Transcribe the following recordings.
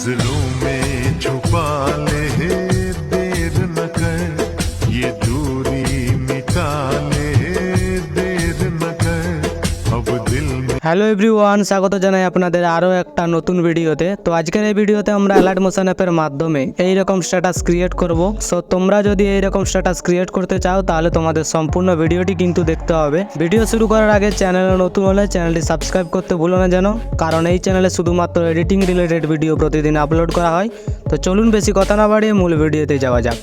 नजरों में छुपा ले, देर न कर ये दूरी मिटा ले, देर न कर अब दिल में। হ্যালো এভরিওয়ান, স্বাগত জানাই আপনাদের আরও একটা নতুন ভিডিওতে। তো আজকের এই ভিডিওতে আমরা অ্যালার্ট মোশন অ্যাপের মাধ্যমে এইরকম স্ট্যাটাস ক্রিয়েট করব। সো তোমরা যদি এইরকম স্ট্যাটাস ক্রিয়েট করতে চাও তাহলে তোমাদের সম্পূর্ণ ভিডিওটি কিন্তু দেখতে হবে। ভিডিও শুরু করার আগে চ্যানেলে নতুন হলে চ্যানেলটি সাবস্ক্রাইব করতে ভুলো না যেন, কারণ এই চ্যানেলে শুধুমাত্র এডিটিং রিলেটেড ভিডিও প্রতিদিন আপলোড করা হয়। তো চলুন বেশি কথা না বাড়িয়ে মূল ভিডিওতে যাওয়া যাক।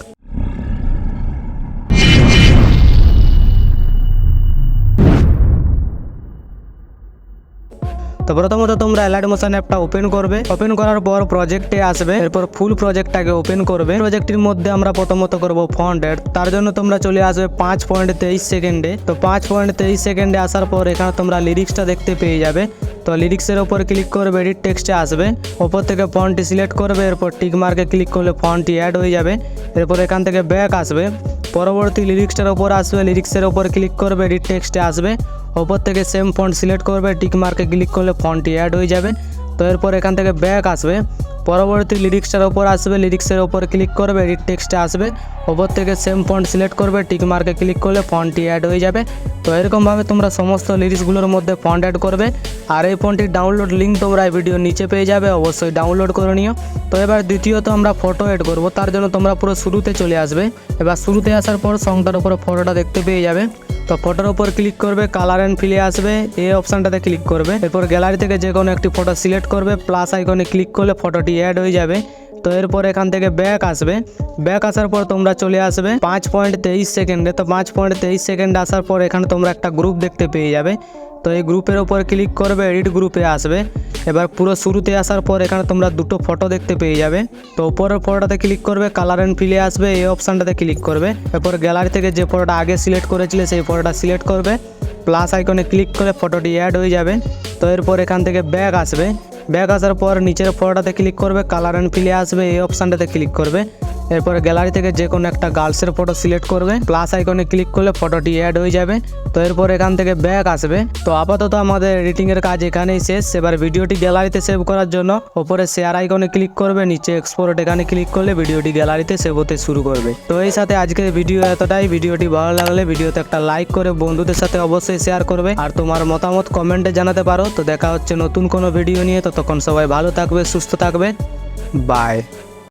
তো প্রথমত তোমরা অ্যালার্ট মোশন অ্যাপটা ওপেন করবে। ওপেন করার পর প্রজেক্টে আসবে, এরপর ফুল প্রজেক্টটাকে ওপেন করবে। প্রজেক্টের মধ্যে আমরা প্রথমত করব ফন্ট এড। তার জন্য তোমরা চলে আসবে 5.23 সেকেন্ডে। তো 5.23 সেকেন্ডে আসার পর এখানে তোমরা লিরিক্সটা দেখতে পেয়ে যাবে। তো লিরিক্সের ওপর ক্লিক করবে, এডিট টেক্সটে আসবে, ওপর থেকে ফন্টটি সিলেক্ট করবে, এরপর টিক মার্কে ক্লিক করলে ফন্টটি অ্যাড হয়ে যাবে। এরপর এখান থেকে ব্যাক আসবে, পরবর্তী লিরিক্সটার ওপর আসবে, লিরিক্সের ওপর ক্লিক করবে, এডিট টেক্সটে আসবে, ওপর থেকে সেম ফন্ট সিলেক্ট করবে, টিক মার্কে ক্লিক করলে ফন্টটি অ্যাড হয়ে যাবে। তো এরপর এখান থেকে ব্যাক আসবে, পরবর্তী লিরিক্সটার ওপর আসবে, লিরিক্সের ওপর ক্লিক করবে, এডিট টেক্সটে আসবে, ওপর থেকে সেম ফন্ট সিলেক্ট করবে, টিক মার্কে ক্লিক করলে ফন্টটি অ্যাড হয়ে যাবে। তো এরকমভাবে তোমরা সমস্ত লিরিক্সগুলোর মধ্যে ফন্ট অ্যাড করবে। আর এই ফন্টটির ডাউনলোড লিঙ্ক তোমরা এই ভিডিওর নিচে পেয়ে যাবে, অবশ্যই ডাউনলোড করে নিও। তো এবার দ্বিতীয়ত আমরা ফটো অ্যাড করব। তার জন্য তোমরা পুরো শুরুতে চলে আসবে। এবার শুরুতে আসার পর সংটার উপরে ফটোটা দেখতে পেয়ে যাবে। তো ফটোর উপর ক্লিক করবে, কালার অ্যান্ড ফিলে আসবে, এই অপশানটাতে ক্লিক করবে, এরপর গ্যালারি থেকে যে কোনো একটি ফটো সিলেক্ট করবে, প্লাস আইকনে ক্লিক করলে ফটোটি অ্যাড হয়ে যাবে। তো এরপর এখান থেকে ব্যাক আসবে, ব্যাক আসার পর তোমরা চলে আসবে 5.23 সেকেন্ডে। তো 5.23 সেকেন্ডে আসার পর এখানে তোমরা একটা গ্রুপ দেখতে পেয়ে যাবে। তো এই গ্রুপের ওপর ক্লিক করবে, এডিট গ্রুপে আসবে। এবার পুরো শুরুতে আসার পর এখানে তোমরা দুটো ফটো দেখতে পেয়ে যাবে। তো উপরের ফটোটাতে ক্লিক করবে, কালার অ্যান্ড ফিলে আসবে, এই অপশানটাতে ক্লিক করবে, এরপর গ্যালারি থেকে যে ফটোটা আগে সিলেক্ট করেছিলে সেই ফটোটা সিলেক্ট করবে, প্লাস আইকনে ক্লিক করে ফটোটি অ্যাড হয়ে যাবে। তো এরপর এখান থেকে ব্যাক আসবে, ব্যাক আসার পর নিচের ফটোটাতে ক্লিক করবে, কালার অ্যান্ড ফিলে আসবে, এই অপশানটাতে ক্লিক করবে, এরপর গ্যালারি থেকে যে কোনো একটা গার্লসের ফটো সিলেক্ট করবে, প্লাস আইকনে ক্লিক করলে ফটোটি অ্যাড হয়ে যাবে। তো এরপর এখান থেকে ব্যাক আসবে। তো আপাতত আমাদের এডিটিংয়ের কাজ এখানেই শেষ। এবার ভিডিওটি গ্যালারিতে সেভ করার জন্য ওপরে শেয়ার আইকনে ক্লিক করবে, নিচে এক্সপোর্ট এখানে ক্লিক করলে ভিডিওটি গ্যালারিতে সেভ হতে শুরু করবে। তো এই সাথে আজকের ভিডিও এতটাই। ভিডিওটি ভালো লাগলে ভিডিওতে একটা লাইক করে বন্ধুদের সাথে অবশ্যই শেয়ার করবে, আর তোমার মতামত কমেন্টে জানাতে পারো। তো দেখা হচ্ছে নতুন কোনো ভিডিও নিয়ে। ততক্ষণ সবাই ভালো থাকবে, সুস্থ থাকবে, বাই।